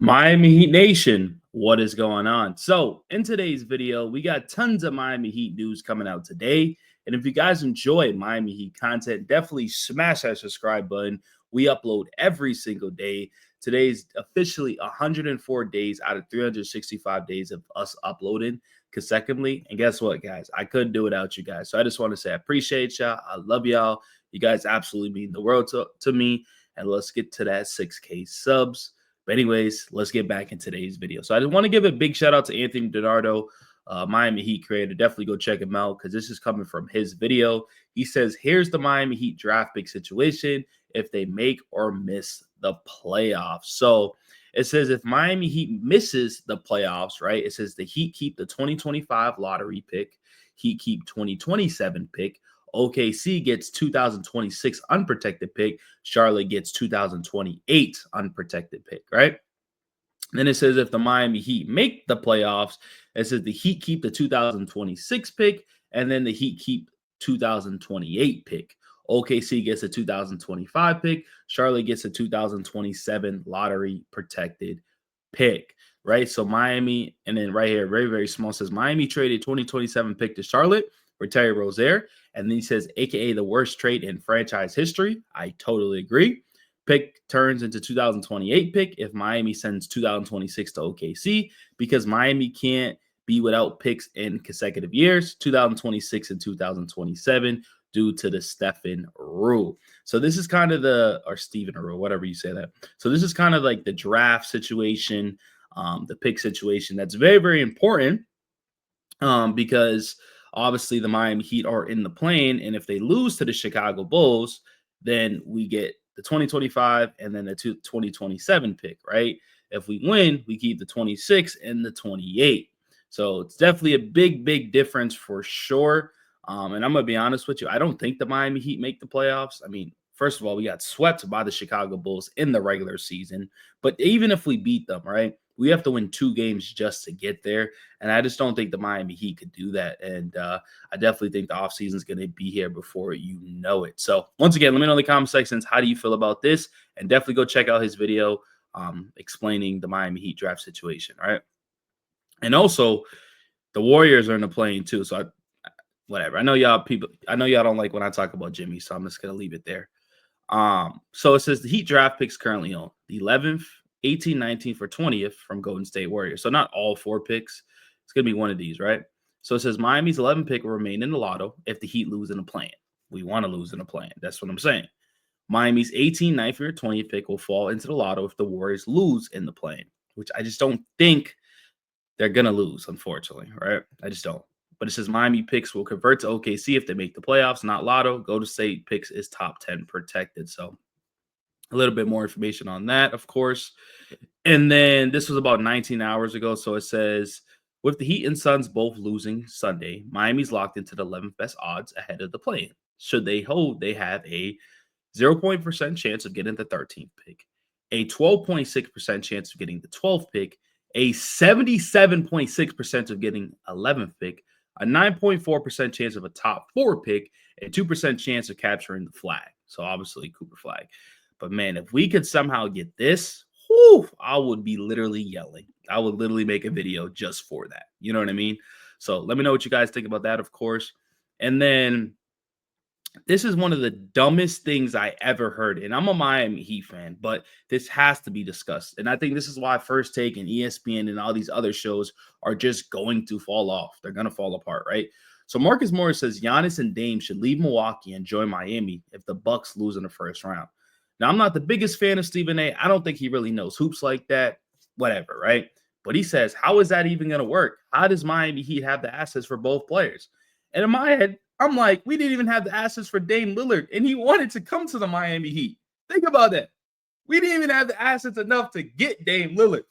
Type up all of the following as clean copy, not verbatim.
Miami Heat Nation, what is going on? So, in today's video, we got tons of Miami Heat news coming out today. And if you guys enjoy Miami Heat content, definitely smash that subscribe button. We upload every single day. Today's officially 104 days out of 365 days of us uploading consecutively. And guess what, guys? I couldn't do it without you guys. So, I just want to say I appreciate y'all. I love y'all. You guys absolutely mean the world to me. And let's get to that 6K subs. But anyways, let's get back in today's video. So I just want to give a big shout out to Anthony Donardo, Miami Heat creator. Definitely go check him out because this is coming from his video. He says, here's the Miami Heat draft pick situation if they make or miss the playoffs. So it says if Miami Heat misses the playoffs, right? It says the Heat keep the 2025 lottery pick, Heat keep 2027 pick, OKC gets 2026 unprotected pick. Charlotte gets 2028 unprotected pick, right? Then it says if the Miami Heat make the playoffs, it says the Heat keep the 2026 pick, and then the Heat keep 2028 pick. OKC gets a 2025 pick. Charlotte gets a 2027 lottery protected pick, right? So Miami, and then right here, very, very small, says Miami traded 2027 pick to Charlotte for Terry Rozier. And then he says, AKA the worst trade in franchise history. I totally agree. Pick turns into 2028 pick if Miami sends 2026 to OKC because Miami can't be without picks in consecutive years, 2026 and 2027, due to the Stephen rule. So this is kind of or Stephen rule, whatever you say that. So this is kind of like the draft situation, the pick situation. That's very, very important because obviously the Miami Heat are in the plane, and if they lose to the Chicago Bulls, then we get the 2025 and then the 2027 pick, right? If we win, we keep the 26 and the 28. So it's definitely a big, big difference for sure. And I'm gonna be honest with you, I don't think the Miami Heat make the playoffs. I mean, first of all, we got swept by the Chicago Bulls in the regular season, but even if we beat them, right, we have to win 2 games just to get there. And I just don't think the Miami Heat could do that. And I definitely think the offseason is going to be here before you know it. So once again, let me know in the comment sections, how do you feel about this? And definitely go check out his video explaining the Miami Heat draft situation. All right. And also, the Warriors are in the plane too. So whatever. I know y'all don't like when I talk about Jimmy. So I'm just going to leave it there. So it says the Heat draft picks currently on the 11th, 18, 19 for 20th from Golden State Warriors. So not all 4 picks. It's going to be one of these, right? So it says Miami's 11 pick will remain in the lotto if the Heat lose in the play-in. We want to lose in the play-in. That's what I'm saying. Miami's 18, 19 or 20th pick will fall into the lotto if the Warriors lose in the play-in, which I just don't think they're going to lose, unfortunately, right? I just don't. But it says Miami picks will convert to OKC if they make the playoffs, not lotto. Golden State picks is top 10 protected. So a little bit more information on that, of course. And then this was about 19 hours ago. So it says, with the Heat and Suns both losing Sunday, Miami's locked into the 11th best odds ahead of the play-in. Should they hold, they have a 0% chance of getting the 13th pick, a 12.6% chance of getting the 12th pick, a 77.6% of getting 11th pick, a 9.4% chance of a top 4 pick, and 2% chance of capturing the flag. So obviously Cooper flag. But man, if we could somehow get this, whew, I would be literally yelling. I would literally make a video just for that. You know what I mean? So let me know what you guys think about that, of course. And then this is one of the dumbest things I ever heard. And I'm a Miami Heat fan, but this has to be discussed. And I think this is why First Take and ESPN and all these other shows are just going to fall off. They're going to fall apart, right? So Marcus Morris says Giannis and Dame should leave Milwaukee and join Miami if the Bucks lose in the first round. Now, I'm not the biggest fan of Stephen A. I don't think he really knows hoops like that. Whatever, right? But he says, how is that even going to work? How does Miami Heat have the assets for both players? And in my head, I'm like, we didn't even have the assets for Dame Lillard, and he wanted to come to the Miami Heat. Think about that. We didn't even have the assets enough to get Dame Lillard.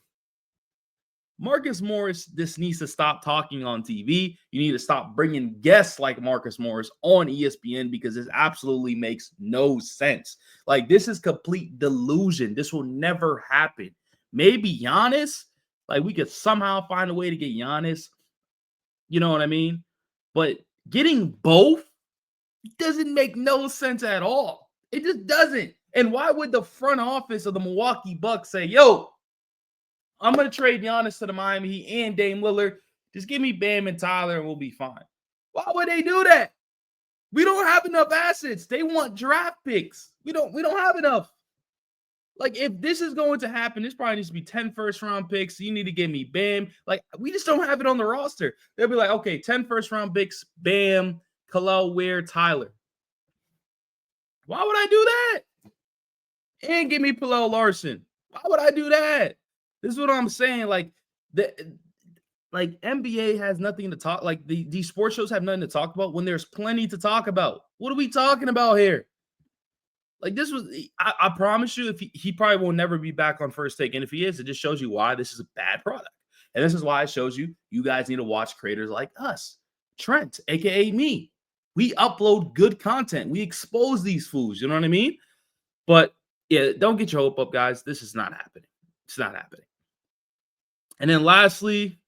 Marcus Morris, this needs to stop talking on TV. You need to stop bringing guests like Marcus Morris on ESPN because this absolutely makes no sense. Like, this is complete delusion. This will never happen. Maybe Giannis, like, we could somehow find a way to get Giannis. You know what I mean? But getting both doesn't make no sense at all. It just doesn't. And why would the front office of the Milwaukee Bucks say, yo, I'm going to trade Giannis to the Miami Heat and Dame Lillard. Just give me Bam and Tyler and we'll be fine. Why would they do that? We don't have enough assets. They want draft picks. We don't have enough. Like, if this is going to happen, this probably needs to be 10 first-round picks. You need to give me Bam. Like, we just don't have it on the roster. They'll be like, okay, 10 first-round picks, Bam, Khalil Ware, Tyler. Why would I do that? And give me Palo Larson. Why would I do that? This is what I'm saying. Like, NBA has nothing to talk. Like, these sports shows have nothing to talk about when there's plenty to talk about. What are we talking about here? Like, this was, I promise you, if he probably will never be back on First Take. And if he is, it just shows you why this is a bad product. And this is why it shows you guys need to watch creators like us. Trent, aka me. We upload good content. We expose these fools. You know what I mean? But yeah, don't get your hope up, guys. This is not happening. It's not happening. And then lastly,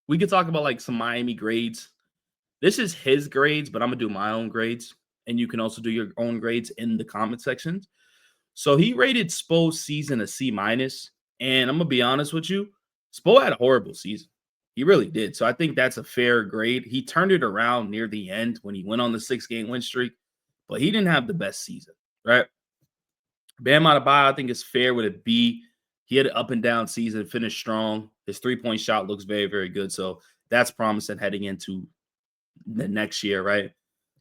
we could talk about like some Miami grades. This is his grades, but I'm going to do my own grades. And you can also do your own grades in the comment sections. So he rated Spo's season a C-. And I'm going to be honest with you, Spo had a horrible season. He really did. So I think that's a fair grade. He turned it around near the end when he went on the 6-game win streak, but he didn't have the best season, right? Bam Adebayo, I think, is fair with a B. He had an up and down season, finished strong. His 3-point shot looks very, very good. So that's promising heading into the next year, right?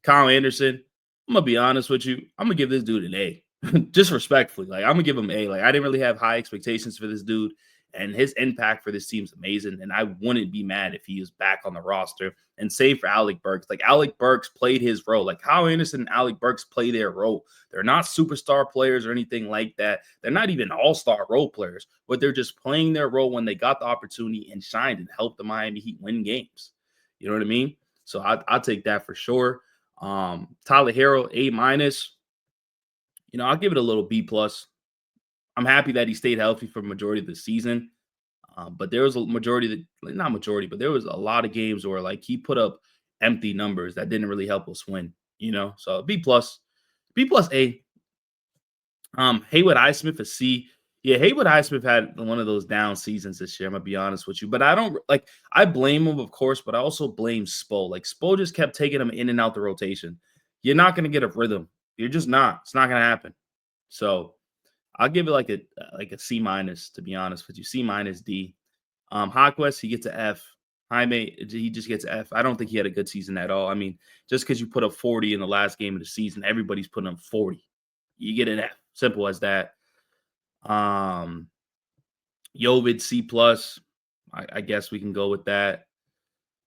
Kyle Anderson, I'm going to be honest with you. I'm going to give this dude an A. Just respectfully. Like, I'm going to give him an A. Like, I didn't really have high expectations for this dude. And his impact for this team is amazing. And I wouldn't be mad if he was back on the roster. And same for Alec Burks. Like, Alec Burks played his role. Like, Kyle Anderson and Alec Burks play their role. They're not superstar players or anything like that. They're not even all-star role players. But they're just playing their role when they got the opportunity and shined and helped the Miami Heat win games. You know what I mean? So I'll take that for sure. Tyler Hero, A-. I'll give it a little B+. I'm happy that he stayed healthy for the majority of the season. But there was a not majority, but there was a lot of games where like he put up empty numbers that didn't really help us win, So B+, A. Haywood Highsmith, a C. Yeah, Haywood Highsmith had one of those down seasons this year. I'm gonna be honest with you, but I blame him, of course, but I also blame Spo. Like, Spo just kept taking him in and out the rotation. You're not gonna get a rhythm. You're just not. It's not gonna happen. So I'll give it like a C-, to be honest with you. C-, D. Hawkwest, he gets an F. Jaime, he just gets an F. I don't think he had a good season at all. I mean, just because you put up 40 in the last game of the season, everybody's putting up 40. You get an F. Simple as that. Jovic, C+. I guess we can go with that.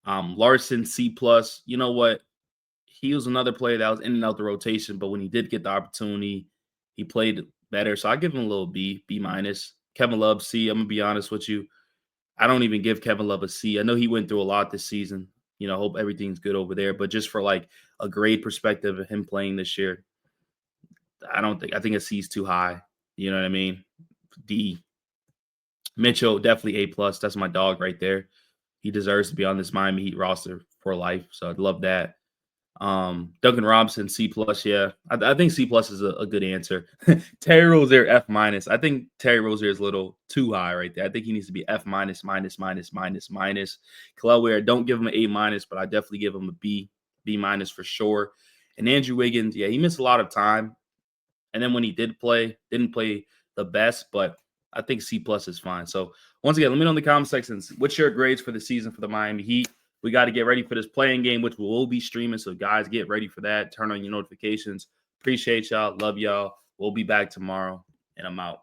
Larson, C+. You know what? He was another player that was in and out the rotation, but when he did get the opportunity, he played better. So I give him a little B-. Kevin Love, C. I'm gonna be honest with you. I don't even give Kevin Love a C. I know he went through a lot this season. Hope everything's good over there. But just for like a grade perspective of him playing this year, I think a C is too high. You know what I mean? D. Mitchell, definitely A+. That's my dog right there. He deserves to be on this Miami Heat roster for life. So I'd love that. Duncan Robinson, C+. Yeah, I think C+ is a good answer. Terry Rozier, F-. I think Terry Rozier is a little too high right there. I think he needs to be F-. Khalil Ware, don't give him an A-, but I definitely give him a B-, for sure. And Andrew Wiggins, yeah, he missed a lot of time. And then when he didn't play the best, but I think C+ is fine. So once again, let me know in the comment sections, what's your grades for the season for the Miami Heat? We got to get ready for this playing game, which we will be streaming. So guys, get ready for that. Turn on your notifications. Appreciate y'all. Love y'all. We'll be back tomorrow, and I'm out.